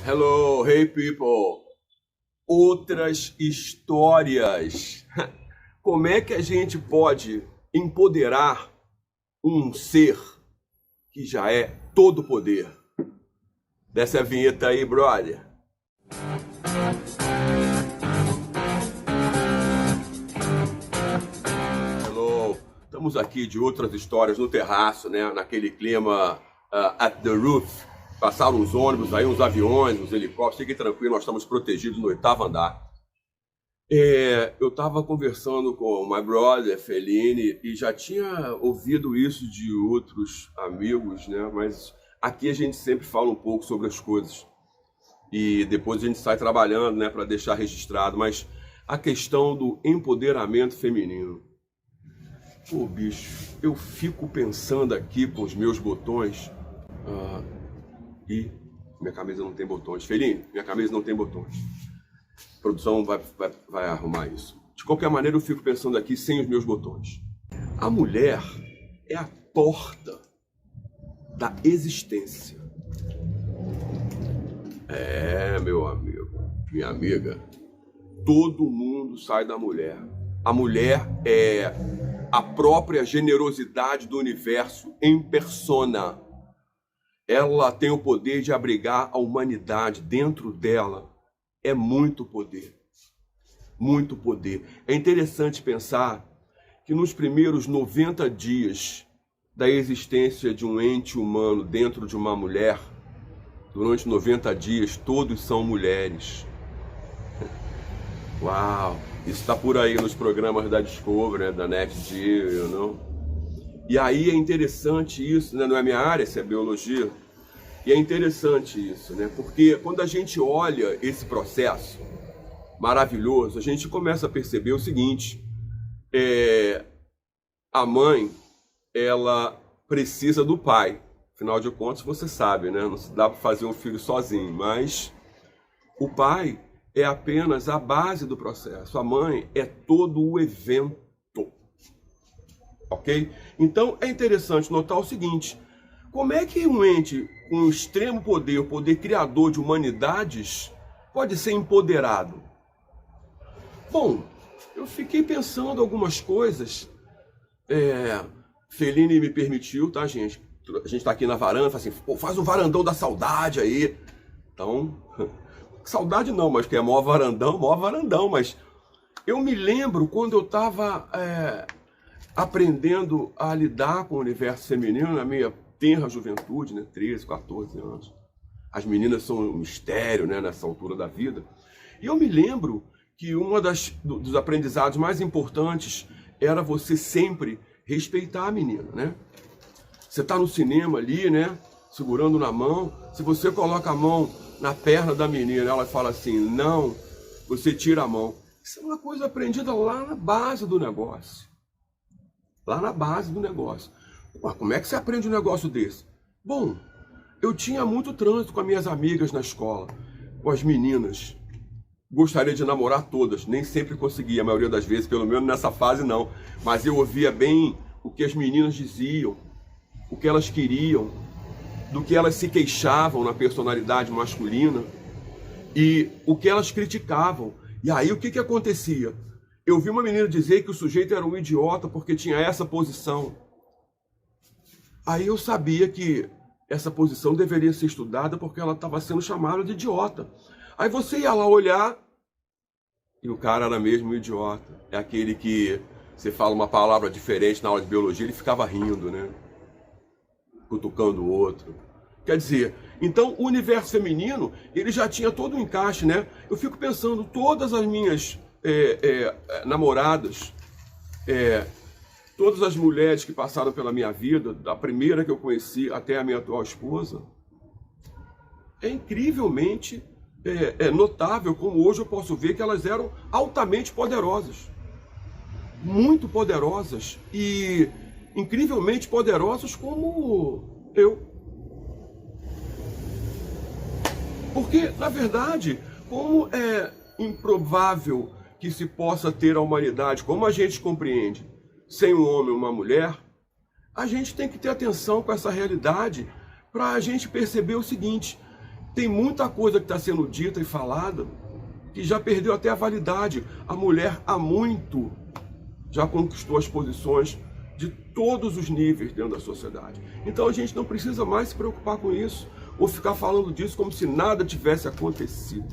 Hello, hey people! Outras histórias. Como é que a gente pode empoderar um ser que já é todo poder? Desce a vinheta aí, brother. Hello, estamos aqui de outras histórias no terraço, né? Naquele clima at the roof. Passaram uns ônibus aí, uns aviões, uns helicópteros. Fiquem tranquilos, nós estamos protegidos no 8º andar. Eu estava conversando com o my brother, Fellini, e já tinha ouvido isso de outros amigos, né? Mas aqui a gente sempre fala um pouco sobre as coisas. E depois a gente sai trabalhando, né, para deixar registrado. Mas a questão do empoderamento feminino. Pô, bicho, eu fico pensando aqui com os meus botões... E minha camisa não tem botões. Fellini, minha camisa não tem botões. A produção vai arrumar isso. De qualquer maneira, eu fico pensando aqui sem os meus botões. A mulher é a porta da existência. Meu amigo, minha amiga, todo mundo sai da mulher. A mulher é a própria generosidade do universo em persona. Ela tem o poder de abrigar a humanidade dentro dela. É muito poder. Muito poder. É interessante pensar que nos primeiros 90 dias da existência de um ente humano dentro de uma mulher, durante 90 dias, todos são mulheres. Uau! Isso está por aí nos programas da Discovery, né, da NetGeo, não? E aí é interessante isso, né? Não é minha área, isso é biologia. E é interessante isso, né? Porque quando a gente olha esse processo maravilhoso, a gente começa a perceber o seguinte: a mãe, ela precisa do pai. Afinal de contas, você sabe, né? Não se dá para fazer um filho sozinho, mas o pai é apenas a base do processo. A mãe é todo o evento. Ok? Então é interessante notar o seguinte: como é que um ente com extremo poder, o poder criador de humanidades, pode ser empoderado? Bom, eu fiquei pensando algumas coisas. Fellini me permitiu, tá, gente? A gente tá aqui na varanda, fala assim, pô, faz um varandão da saudade aí. Então, saudade não, mas que é maior varandão, mas eu me lembro quando eu tava aprendendo a lidar com o universo feminino na minha tenra juventude, né, 13, 14 anos. As meninas são um mistério, né, nessa altura da vida. E eu me lembro que dos aprendizados mais importantes era você sempre respeitar a menina, né? Você tá no cinema ali, né, segurando na mão, se você coloca a mão na perna da menina, ela fala assim, não, você tira a mão. Isso é uma coisa aprendida lá na base do negócio. Lá na base do negócio. Ué, como é que você aprende um negócio desse? Bom, eu tinha muito trânsito com as minhas amigas na escola, com as meninas. Gostaria de namorar todas, nem sempre conseguia, a maioria das vezes, pelo menos nessa fase não. Mas eu ouvia bem o que as meninas diziam, o que elas queriam, do que elas se queixavam na personalidade masculina e o que elas criticavam. E aí o que acontecia? Eu vi uma menina dizer que o sujeito era um idiota porque tinha essa posição. Aí eu sabia que essa posição deveria ser estudada porque ela estava sendo chamada de idiota. Aí você ia lá olhar e o cara era mesmo um idiota. É aquele que você fala uma palavra diferente na aula de biologia, ele ficava rindo, né? Cutucando o outro. Quer dizer, então o universo feminino, ele já tinha todo um encaixe, né? Eu fico pensando, todas as minhas namoradas, todas as mulheres que passaram pela minha vida, da primeira que eu conheci até a minha atual esposa, é incrivelmente notável como hoje eu posso ver que elas eram altamente poderosas. Muito poderosas e incrivelmente poderosas como eu. Porque, na verdade, como é improvável que se possa ter a humanidade, como a gente compreende, sem um homem e uma mulher, a gente tem que ter atenção com essa realidade para a gente perceber o seguinte: tem muita coisa que está sendo dita e falada que já perdeu até a validade. A mulher há muito já conquistou as posições de todos os níveis dentro da sociedade. Então a gente não precisa mais se preocupar com isso, ou ficar falando disso como se nada tivesse acontecido.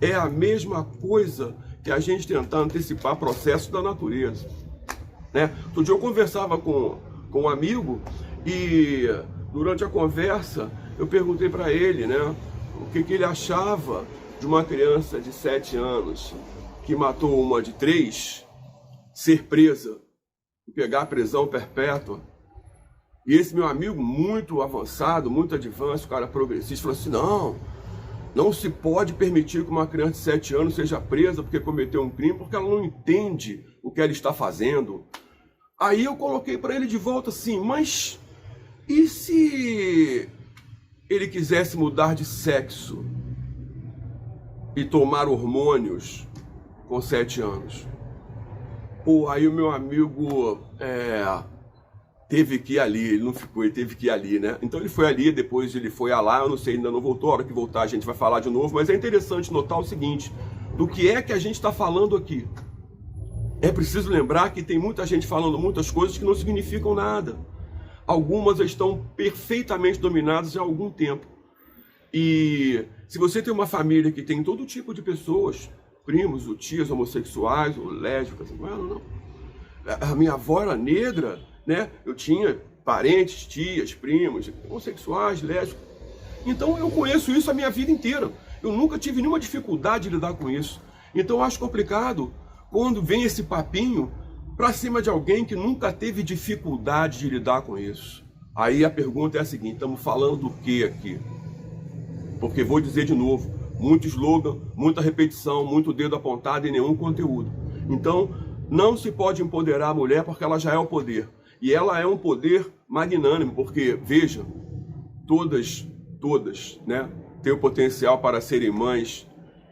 É a mesma coisa que a gente tentar antecipar processos da natureza, né? Outro dia eu conversava com um amigo e durante a conversa eu perguntei para ele, né, o que ele achava de uma criança de 7 anos que matou uma de 3 ser presa e pegar a prisão perpétua. E esse meu amigo, muito avançado, muito advanced, o cara progressista, falou assim: não se pode permitir que uma criança de 7 anos seja presa porque cometeu um crime, porque ela não entende o que ela está fazendo. Aí eu coloquei para ele de volta assim: mas e se ele quisesse mudar de sexo e tomar hormônios com 7 anos? Pô, aí o meu amigo teve que ir ali, ele não ficou, ele teve que ir ali, né? Então ele foi ali, depois ele foi a lá, eu não sei, ainda não voltou, a hora que voltar a gente vai falar de novo, mas é interessante notar o seguinte: do que é que a gente está falando aqui? É preciso lembrar que tem muita gente falando muitas coisas que não significam nada. Algumas estão perfeitamente dominadas há algum tempo. E se você tem uma família que tem todo tipo de pessoas, primos, ou tias homossexuais, ou lésbicas, não. A minha avó era negra, né? Eu tinha parentes, tias, primos, homossexuais, lésbicos. Então eu conheço isso a minha vida inteira. Eu nunca tive nenhuma dificuldade de lidar com isso. Então eu acho complicado quando vem esse papinho para cima de alguém que nunca teve dificuldade de lidar com isso. Aí a pergunta é a seguinte: estamos falando do que aqui? Porque vou dizer de novo, muito slogan, muita repetição, muito dedo apontado e nenhum conteúdo. Então, não se pode empoderar a mulher porque ela já é o poder. E ela é um poder magnânimo, porque, veja, todas, né, têm o potencial para serem mães,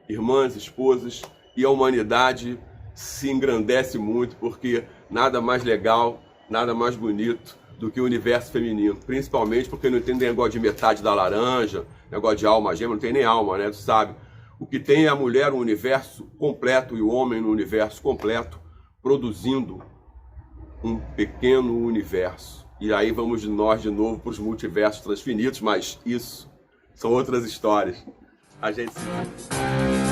irmãs, esposas, e a humanidade se engrandece muito, porque nada mais legal, nada mais bonito do que o universo feminino, principalmente porque não tem negócio de metade da laranja, negócio de alma gêmea, não tem nem alma, né? Tu sabe? O que tem é a mulher no universo completo e o homem no universo completo, produzindo um pequeno universo. E aí vamos nós de novo para os multiversos transfinitos, mas isso são outras histórias. A gente se...